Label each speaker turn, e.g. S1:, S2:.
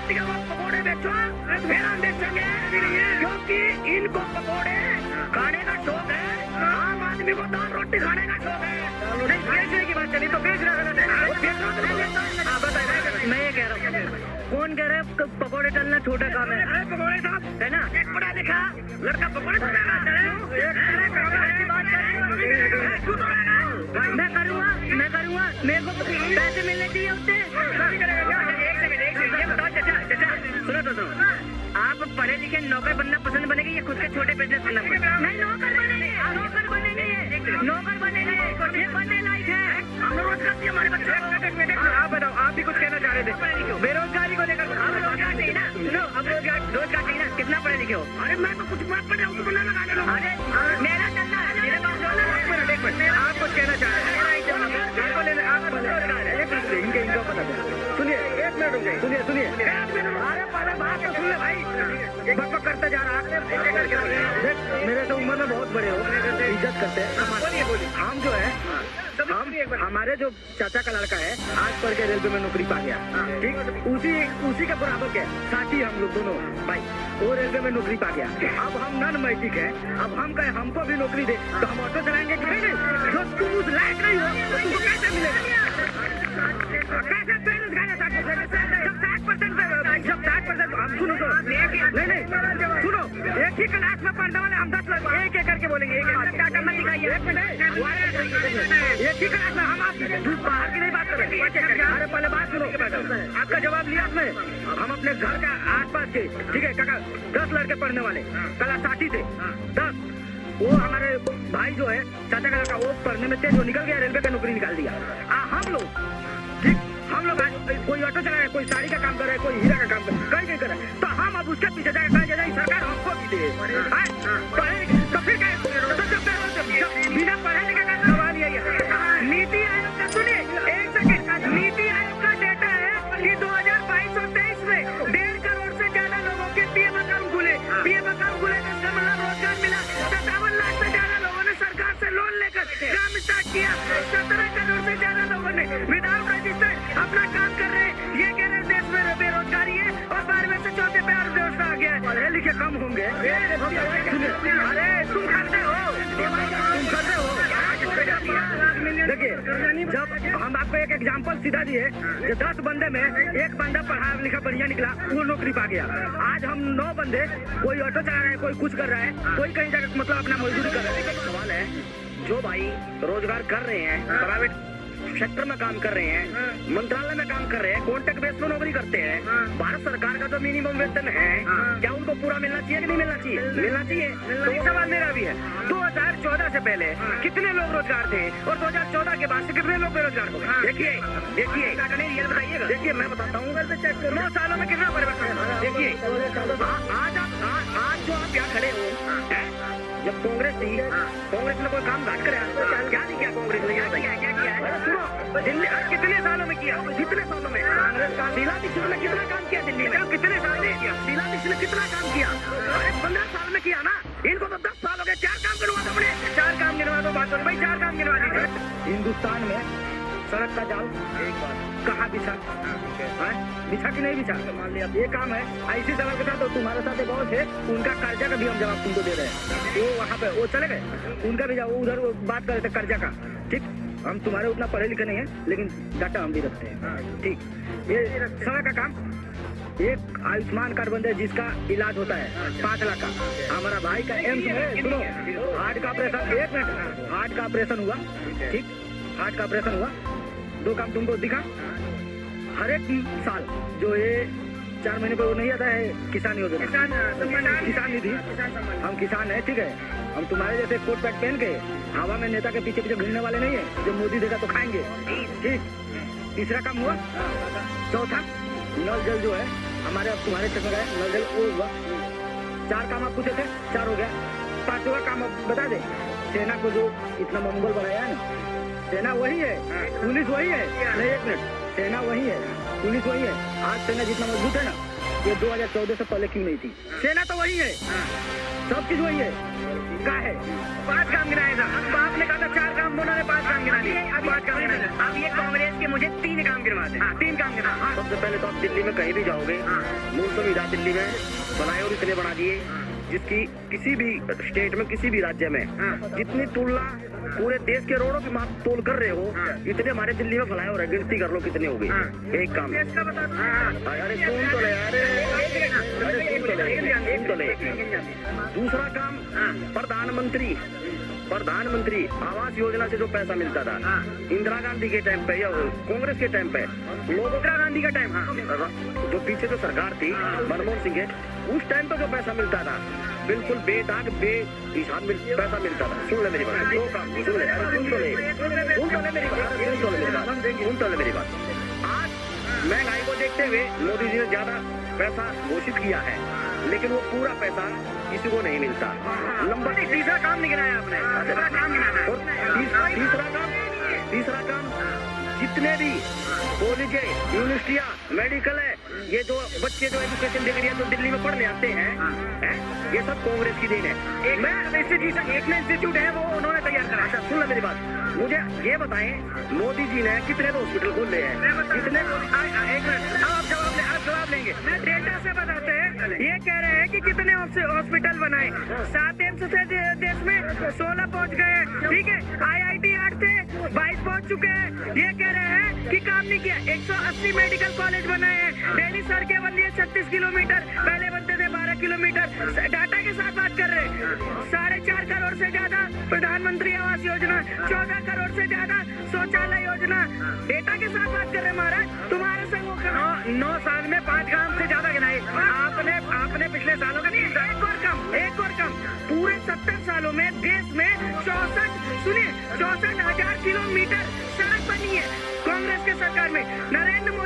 S1: रोटी के बाद पकौड़े बेचो, फिर हम बेचेंगे, क्योंकि इनको पकौड़े खाने का शौक है, आम आदमी को दाल रोटी खाने का शौक है। नहीं बेचने की बात चली तो बेच रहा है। मैं ये कह रहा हूँ, कौन कह रहा है पकौड़े तलना छोटा काम है? पकौड़े साहब है ना, एक पढ़ा लिखा लड़का पकौड़े तलेगा। मैं करूँगा, मेरे को पैसे मिलने चाहिए उससे। सुनो तो सुनो, आप पढ़े लिखे नौकर बनना पसंद बनेगी या खुद के छोटे बिजनेस करना पसंद? नहीं, नौकर बनेंगे, नौकर बनेंगे, नौकर बनेंगे, ये बनने लायक है। हमारे बच्चे आप बताओ, आप भी कुछ कहना चाह रहे थे बेरोजगारी को लेकर? रोजगार चाहिए ना, सुनो अब रोजगार चाहिए ना। कितना पढ़े लिखे हो? अरे मैं तो कुछ बात पढ़ा हूँ, तुमने लगा दे। अरे मेरा चलना है, मेरे पास आप कुछ कहना चाह रहे हैं? इनका पता है, सुनिए एक मिनट रुक जाइए, सुनिए अरे पहले बात तो सुन ले भाई, बक करते जा रहा है। मेरे से उम्र में बहुत बड़े हो, इज्जत करते हैं। हम जो है हमारे जो चाचा का लड़का है आज पढ़ के रेलवे में नौकरी पा गया, ठीक, उसी के बराबर के साथी हम लोग दोनों भाई, वो रेलवे में नौकरी पा गया। अब हम नॉन मैट्रिक है, अब हम कहे हमको भी नौकरी दे तो हम ऑटो चलाएंगे कि नहीं? जो तुम उस लायक नहीं हो तो तुमको कैसे मिलेगा? कैसे बेरोजगार है? 60% हम सुनो तो नहीं सुनो, एक ही क्लास में पढ़ने वाले हम 10 लोग एक करके बोलेंगे। एक क्या करना दिखाइए, एक ही क्लास में हम आप बाहर की नहीं बात कर रहे। अरे पहले बात सुनो, आपका जवाब लिया आपने। हम अपने घर के आसपास के, ठीक है काका, 10 लड़के पढ़ने वाले कला साथी थे 10। वो हमारे भाई जो है चाचा का लड़का, वो पढ़ने में तेज, वो निकल गया, रेलवे का नौकरी निकाल दिया। हम लोग ठीक, हम लोग कोई ऑटो चला रहे, कोई साड़ी का काम कर रहे, कोई हीरा का काम कर रहे, कहीं नहीं कर रहे, तो हम अब उसके पीछे जाए सरकार हमको भी दे। तो फिर क्या बिना पढ़े लिखे का सवाल यही है। नीति आयोग का सुनिए एक सेकंड, नीति आयोग का डेटा है कि 2022-23 में 1.5 करोड़ से ज्यादा लोगों के पीएम अकाउंट खुले। पीएम अकाउंट खुले तो इसका मतलब रोजगार मिला। 57 लाख से ज्यादा लोगों ने सरकार से लोन लेकर काम स्टार्ट किया। 17 करोड़ से ज्यादा लोगों ने विदाउट रजिस्टर अपना काम कर रहे हैं। ये कह रहे देश में बेरोजगारी है और 12वें से 4थे पे अर्थव्यवस्था आ गया है। पढ़े लिखे कम होंगे। अरे तुम करते हो, देखिए जब हम आपको एक एग्जांपल सीधा दिए, जो 10 बंदे में एक बंदा पढ़ा लिखा बढ़िया निकला, वो नौकरी पा गया। आज हम 9 बंदे, कोई ऑटो चला रहा है, कोई कुछ कर रहा है, कोई कहीं जाकर मतलब अपना मजदूरी कर रहा है। सवाल है जो भाई रोजगार कर रहे हैं, प्राइवेट सेक्टर में काम कर रहे हैं, मंत्रालय में काम कर रहे हैं, कॉन्ट्रैक्ट बेस पर नौकरी करते हैं, भारत सरकार का जो मिनिमम वेतन है क्या उनको पूरा मिलना चाहिए कि नहीं मिलना चाहिए? मिलना चाहिए। तो ये सवाल मेरा भी है, 2014 से पहले कितने लोग रोजगार थे और 2014 के बाद से कितने लोग बेरोजगार हो गए? देखिए रियल बताइएगा। देखिए मैं बताता हूँ, 9 सालों में कितना परिवर्तन। देखिए आज जो आप यहाँ खड़े हो, जब कांग्रेस थी, कांग्रेस ने कोई काम घाट कराया? क्या नहीं किया कांग्रेस ने? क्या किया है? सुनो, दिल्ली कितने सालों में किया? कितने सालों में? शीला दीक्षित ने कितना काम किया दिल्ली में? कितने साल में किया? शीला दीक्षित ने कितना काम किया? अरे 15 साल में किया ना। इनको तो 10 साल हो गए। 4 काम गिनवा दो अपने, 4 काम गिनवा दो। बात भाई 4 काम गिनवा दीजिए। हिंदुस्तान में सड़क का जाल एक बार कहाँ बिछा कि नहीं बिछा? मान लिया ये काम है, ऐसी सवाल के साथ तो तुम्हारे साथ एक और थे, उनका कर्जा का भी हम जवाब तुमको दे रहे हैं। वो वहाँ पे वो चले गए, उनका भी जाओ, उधर वो बात कर रहे थे कर्जा का। ठीक, हम तुम्हारे उतना पढ़े लिखे नहीं है, लेकिन डाटा हम भी रखते हैं। ठीक, ये सड़क का काम, एक आयुष्मान कार्ड बंदे जिसका इलाज होता है 5 लाख का। हमारा भाई का एम्स में, सुनो, हार्ट का ऑपरेशन, 1 मिनट, हार्ट का ऑपरेशन हुआ, ठीक, हार्ट का ऑपरेशन हुआ। 2 काम तुमको दिखा। हर एक साल जो ये 4 महीने पर वो नहीं आता है किसान योजना, किसान निधि, हम किसान है, ठीक है, हम तुम्हारे जैसे कोट पैंट पहन के हवा में नेता के पीछे पीछे घूमने वाले नहीं है, जो मोदी देगा तो खाएंगे। ठीक, तीसरा काम हुआ। चौथा, नल जल जो है हमारे, अब तुम्हारे क्षेत्र का है नल जल, वो हुआ। 4 काम आप पूछे थे, 4 हो गया। 5वां काम अब बता दे, सेना को जो इतना मंगोल बनाया है ना, सेना वही है, पुलिस वही है। नहीं, 1 मिनट, सेना वही है, पुलिस वही है। आज सेना जितना मजबूत है ना, ये 2014 से पहले क्यों नहीं थी? सेना तो वही है, सब चीज वही है। का है 5 काम गिनाए था। तो आपने कहा था 4 काम, उन्होंने 5 काम गिना दिए। अब 5 काम गिना। अब ये कांग्रेस के मुझे 3 काम गिनवाते। हाँ 3 काम गिना। सबसे पहले तो आप दिल्ली में कहीं भी जाओगे, मूल सुविधा दिल्ली में फ्लाईओवर इतने बना दिए जिसकी किसी भी स्टेट में किसी भी राज्य में जितनी तुलना पूरे देश के रोडों की माप तोल कर रहे हो इतने हमारे दिल्ली में फ्लाईओवर है। गिनती कर लो कितने हो गए। एक काम अरे सुन तो ले, सुन तो ले। दूसरा काम प्रधानमंत्री आवास योजना से जो पैसा मिलता था इंदिरा गांधी के टाइम पे या कांग्रेस के टाइम पे, लोगों इंदिरा गांधी का टाइम जो पीछे जो सरकार थी मनमोहन सिंह के, उस टाइम पे जो पैसा मिलता था बिल्कुल बेदाग बेहिसाब पैसा मिलता था। सुन ले मेरी बात, दो काम सुन ले, सुन तो ले मेरी बात। आज महंगाई को देखते हुए मोदी जी ने ज्यादा पैसा घोषित किया है लेकिन वो पूरा पैसा किसी को नहीं मिलता। नंबर तीसरा काम नहीं गिनाया आपने। और तीसरा काम जितने भी कॉलेज है, यूनिवर्सिटियाँ, मेडिकल है, ये जो बच्चे जो एजुकेशन डिग्री जो दिल्ली में पढ़ने आते हैं ये सब कांग्रेस की देन है। एक इंस्टीट्यूट है वो उन्होंने तैयार करा। अच्छा सुन लो मेरी बात, मुझे ये बताएं मोदी जी ने कितने तो हॉस्पिटल खोले हैं, कितने? एक मिनट, अब आप जवाब लेंगे। मैं डेटा से बताते हैं। ये कह रहे हैं कि कितने हॉस्पिटल बनाए, 7 एम्स से देश में 16 पहुंच गए हैं। ठीक है, IIT 8 से 22 पहुंच चुके हैं। ये कह रहे हैं कि काम नहीं किया। 180 मेडिकल कॉलेज बनाए हैं। डेली सड़कें बन रही है 36 किलोमीटर, पहले बनते थे 12 किलोमीटर। डाटा के साथ बात कर रहे हैं। 4.5 करोड़ से ज्यादा प्रधानमंत्री आवास योजना, 14 करोड़ से ज्यादा शौचालय योजना। डेटा के साथ बात कर रहे हैं महाराज। तुम्हारे से वो 9 साल में 5 काम से ज्यादा गिनाए आपने पिछले सालों का। एक और कम पूरे 70 सालों में देश में 64,000 किलोमीटर सड़क बनी है कांग्रेस के सरकार में। नरेंद्र मोदी